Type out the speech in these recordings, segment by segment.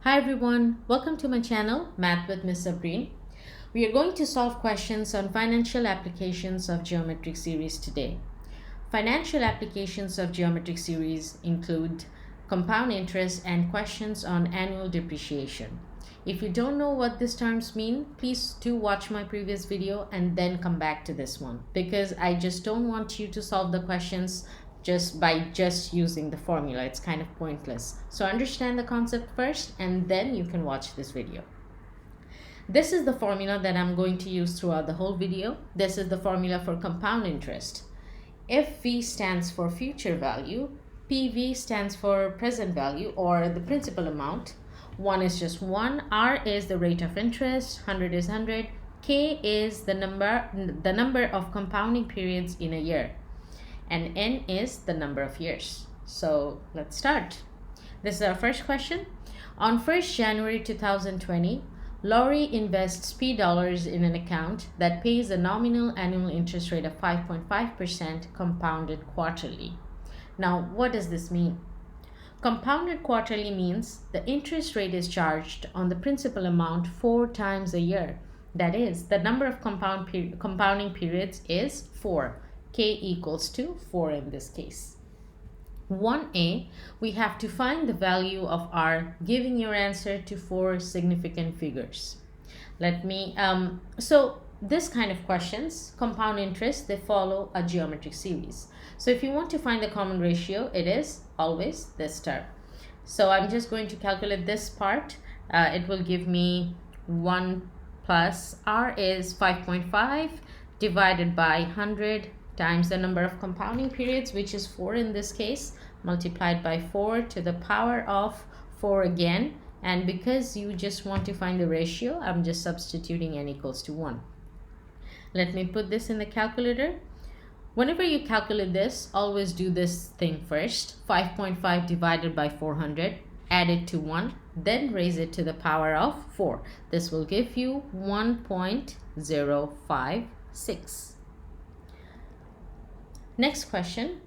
Hi everyone, welcome to my channel, Math with Miss Sabrine. We are going to solve questions on financial applications of geometric series today. Financial applications of geometric series include compound interest and questions on annual depreciation. If you don't know what these terms mean, please do watch my previous video and then come back to this one, because I just don't want you to solve the questions just by using the formula. It's kind of pointless. So understand the concept first and then you can watch this video. This is the formula that I'm going to use throughout the whole video. This is the formula for compound interest. If V stands for future value, PV stands for present value or the principal amount. 1 is just 1, R is the rate of interest, 100 is 100, K is the number of compounding periods in a year, and N is the number of years. So let's start. This is our first question. On 1st January 2020, Laurie invests P dollars in an account that pays a nominal annual interest rate of 5.5% compounded quarterly. Now, what does this mean? Compounded quarterly means the interest rate is charged on the principal amount 4 times a year. That is, the number of compounding periods is 4. K equals to 4 in this case. 1a, we have to find the value of R, giving your answer to 4 significant figures. So this kind of questions, compound interest, they follow a geometric series. So if you want to find the common ratio, it is always this term. So I'm just going to calculate this part. It will give me 1 plus R is 5.5 divided by 100 times the number of compounding periods, which is 4 in this case, multiplied by 4 to the power of 4 again. And because you just want to find the ratio, I'm just substituting n equals to 1. Let me put this in the calculator. Whenever you calculate this, always do this thing first. 5.5 divided by 400, add it to 1, then raise it to the power of 4. This will give you 1.056. Next question.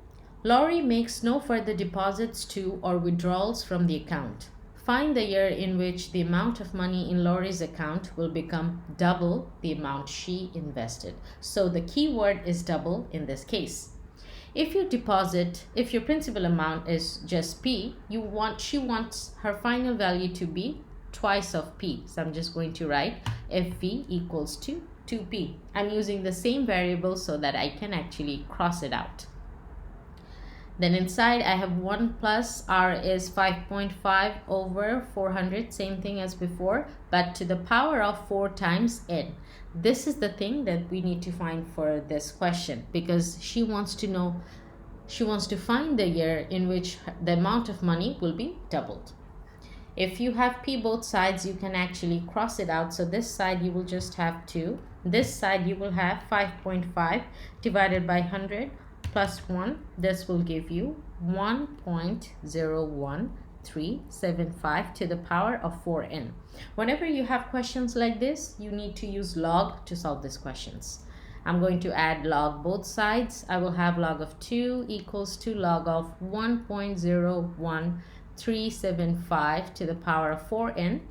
Laurie makes no further deposits to or withdrawals from the account. Find the year in which the amount of money in Laurie's account will become double the amount she invested. So the key word is double in this case. If your principal amount is just P, she wants her final value to be twice of P. So I'm just going to write FV equals to 2P. I'm using the same variable so that I can actually cross it out. Then inside I have 1 plus R is 5.5 over 400, same thing as before, but to the power of 4 times N. This is the thing that we need to find for this question, because she wants to find the year in which the amount of money will be doubled. If you have P both sides, you can actually cross it out. So this side you will just have 2. This side you will have 5.5 divided by 100 plus 1. This will give you 1.01375 to the power of 4n. Whenever you have questions like this, you need to use log to solve these questions. I'm going to add log both sides. I will have log of 2 equals to log of 1.01375 to the power of 4n.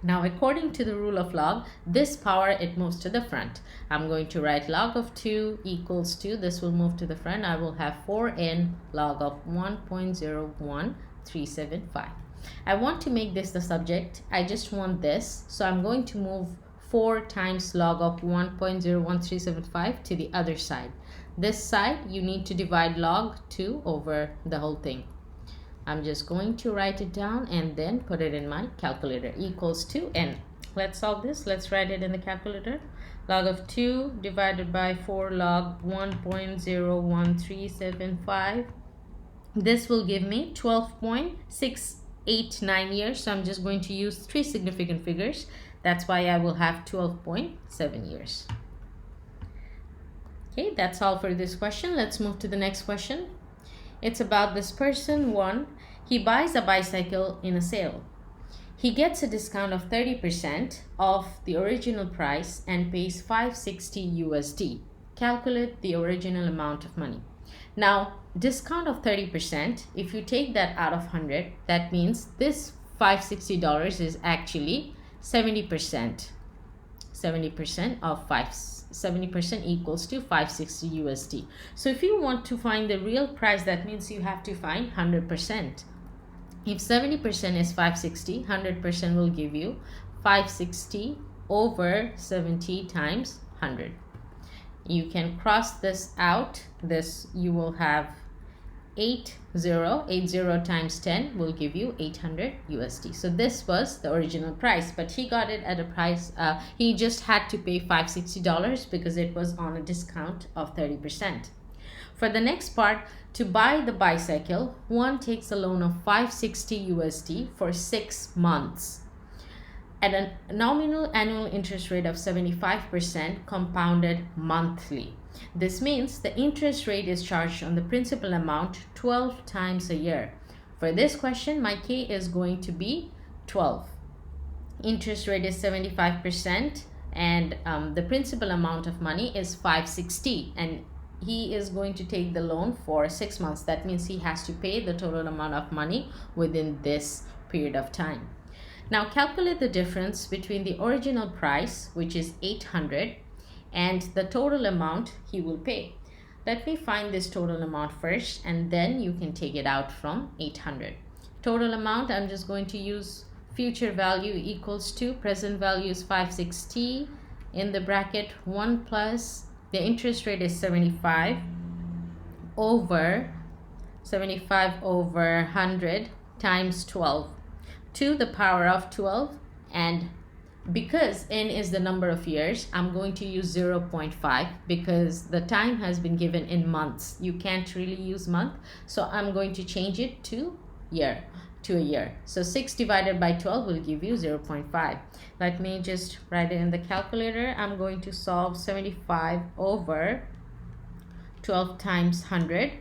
Now, according to the rule of log, this power, it moves to the front. I'm going to write log of 2 equals to, this will move to the front. I will have 4n log of 1.01375. I want to make this the subject. I just want this. So I'm going to move 4 times log of 1.01375 to the other side. This side, you need to divide log 2 over the whole thing. I'm just going to write it down and then put it in my calculator. Equals to n. Let's solve this. Let's write it in the calculator. Log of 2 divided by 4 log 1.01375. This will give me 12.689 years. So I'm just going to use 3 significant figures. That's why I will have 12.7 years. Okay, that's all for this question. Let's move to the next question. It's about this person. 1. He buys a bicycle in a sale. He gets a discount of 30% off the original price and pays $560 USD. Calculate the original amount of money. Now, discount of 30%, if you take that out of 100, that means this $560 is actually 70%. 70% of 70% equals to 560 USD. So if you want to find the real price, that means you have to find 100%. If 70% is 560, 100% will give you 560 over 70 times 100. You can cross this out. This you will have 80 times 10 will give you 800 USD. So this was the original price, but he got it at a price, he just had to pay $560 because it was on a discount of 30%. For the next part, to buy the bicycle, one takes a loan of 560 USD for 6 months at a nominal annual interest rate of 75% compounded monthly. This means the interest rate is charged on the principal amount 12 times a year. For this question, my K is going to be 12. Interest rate is 75% and the principal amount of money is 560, and he is going to take the loan for 6 months. That means he has to pay the total amount of money within this period of time. Now calculate the difference between the original price, which is 800, and the total amount he will pay. Let me find this total amount first, and then you can take it out from 800. Total amount, I'm just going to use future value equals to present value is 560 in the bracket 1 plus the interest rate is 75 over 100 times 12 to the power of 12, and because n is the number of years, I'm going to use 0.5 because the time has been given in months. You can't really use month, so I'm going to change it to a year. So 6 divided by 12 will give you 0.5. Let me just write it in the calculator. I'm going to solve 75 over 12 times 100.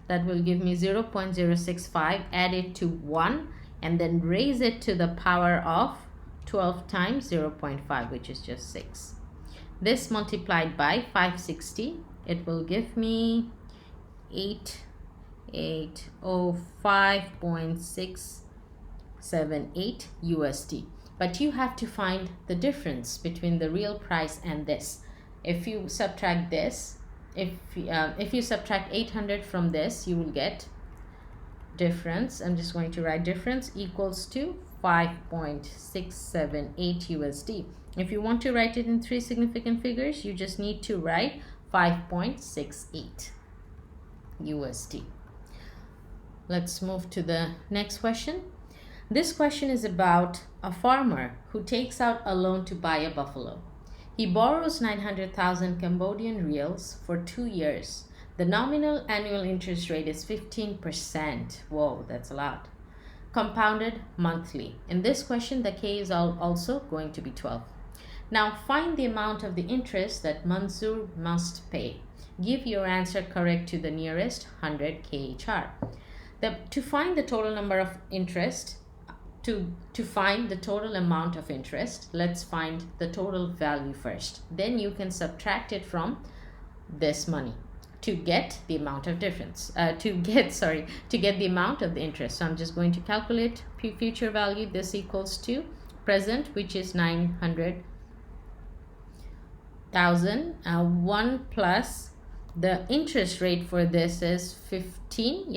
That will give me 0.065. Add it to 1 and then raise it to the power of 12 times 0.5, which is just 6. This multiplied by 560, it will give me 8805.678 USD. But you have to find the difference between the real price and this. If you subtract this, if you subtract 800 from this, you will get difference. I'm just going to write difference equals to 5.678 USD. If you want to write it in 3 significant figures, you just need to write 5.68 USD. Let's move to the next question. This question is about a farmer who takes out a loan to buy a buffalo. He borrows 900,000 Cambodian reals for 2 years. The nominal annual interest rate is 15%. Whoa, that's a lot. Compounded monthly. In this question, the K is also going to be 12. Now find the amount of the interest that Mansoor must pay. Give your answer correct to the nearest 100 khr. To find the total number of interest, to find the total amount of interest, let's find the total value first. Then you can subtract it from this money to get the amount of difference, to get the amount of the interest. So I'm just going to calculate future value. This equals to present, which is 900,000, 1 plus the interest rate for this is 15,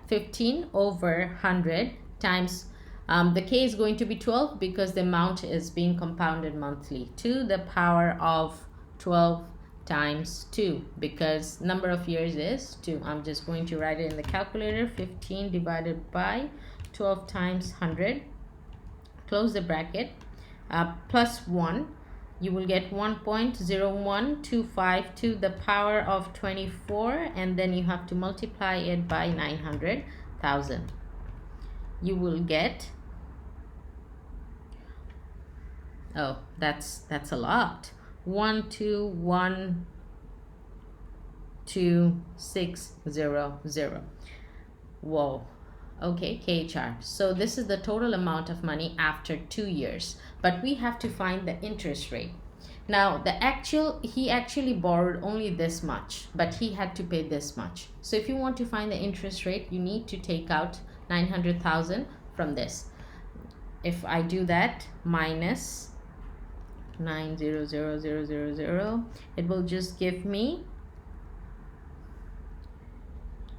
15 over 100 times, the K is going to be 12 because the amount is being compounded monthly, to the power of 12 times 2 because number of years is 2. I'm just going to write it in the calculator. 15 divided by 12 times 100, close the bracket, plus 1, you will get 1.0125 to the power of 24, and then you have to multiply it by 900,000. You will get, oh, that's a lot. 1212600. Whoa. Okay, KHR. So this is the total amount of money after 2 years, but we have to find the interest rate. Now he actually borrowed only this much, but he had to pay this much. So if you want to find the interest rate, you need to take out 900,000 from this. If I do that, minus 900,000, it will just give me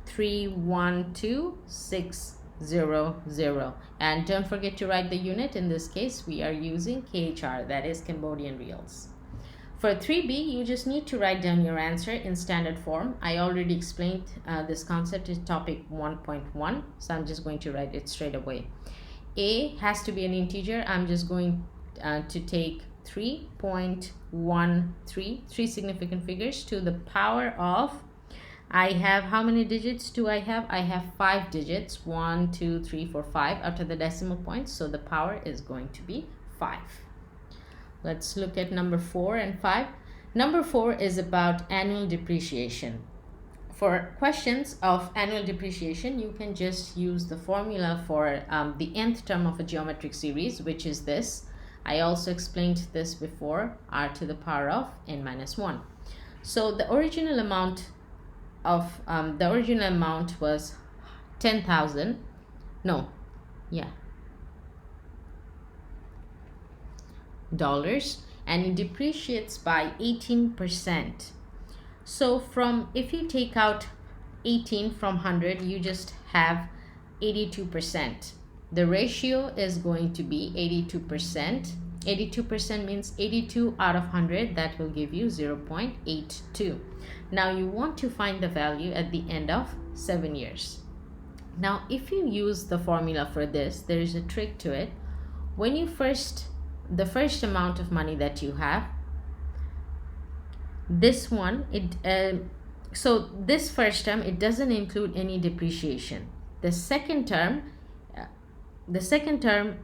312,600. And don't forget to write the unit. In this case, we are using KHR, that is Cambodian reals. For 3B, you just need to write down your answer in standard form. I already explained this concept in topic 1.1, so I'm just going to write it straight away. A has to be an integer. I'm just going to take 3.13, three significant figures, to the power of, I have, how many digits do I have? I have 5 digits, 1, 2, 3, 4, 5 after the decimal points, so the power is going to be 5. Let's look at number 4 and 5. Number 4 is about annual depreciation. For questions of annual depreciation, you can just use the formula for the nth term of a geometric series, which is this. I also explained this before, r to the power of n minus 1. So the original amount was 10,000. Dollars, and it depreciates by 18%. So if you take out 18 from 100, you just have 82%. The ratio is going to be 82%. 82% means 82 out of 100. That will give you 0.82. Now you want to find the value at the end of 7 years. Now if you use the formula for this, there is a trick to it. When you the first amount of money that you have, this one, so this first term, it doesn't include any depreciation. The second term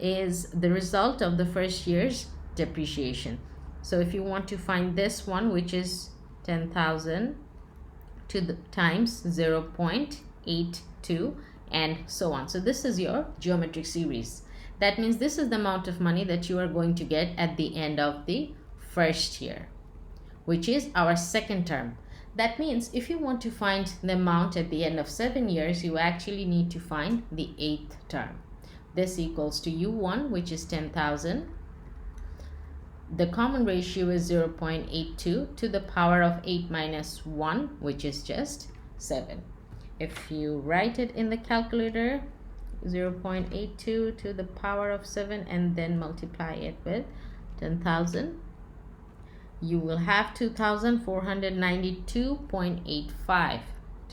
is the result of the first year's depreciation. So if you want to find this one, which is 10,000 times 0.82 and so on. So this is your geometric series. That means this is the amount of money that you are going to get at the end of the first year, which is our second term. That means if you want to find the amount at the end of 7 years, you actually need to find the 8th term. This equals to U1, which is 10,000. The common ratio is 0.82 to the power of 8 minus 1, which is just 7. If you write it in the calculator, 0.82 to the power of 7 and then multiply it with 10,000, you will have 2,492.85.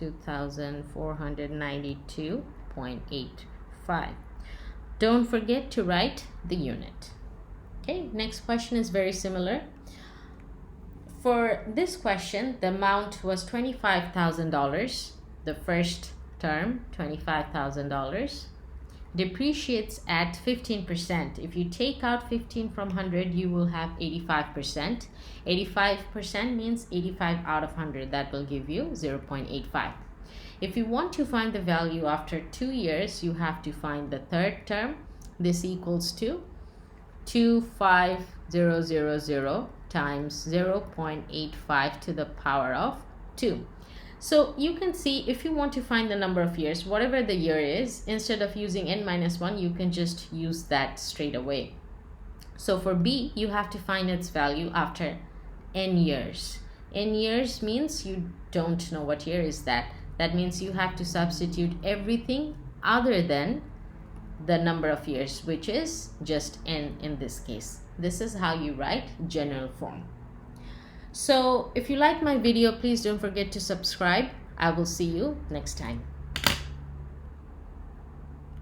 2,492.85. Don't forget to write the unit. Okay, next question is very similar. For this question, the amount was $25,000. The first term, $25,000. Depreciates at 15%. If you take out 15 from 100, you will have 85%. 85% means 85 out of 100. That will give you 0.85. If you want to find the value after 2 years, you have to find the third term. This equals to 25000 times 0.85 to the power of 2. So you can see, if you want to find the number of years, whatever the year is, instead of using n minus 1, you can just use that straight away. So for B, you have to find its value after n years. N years means you don't know what year is that. That means you have to substitute everything other than the number of years, which is just n in this case. This is how you write general form. So if you like my video, please don't forget to subscribe. I will see you next time.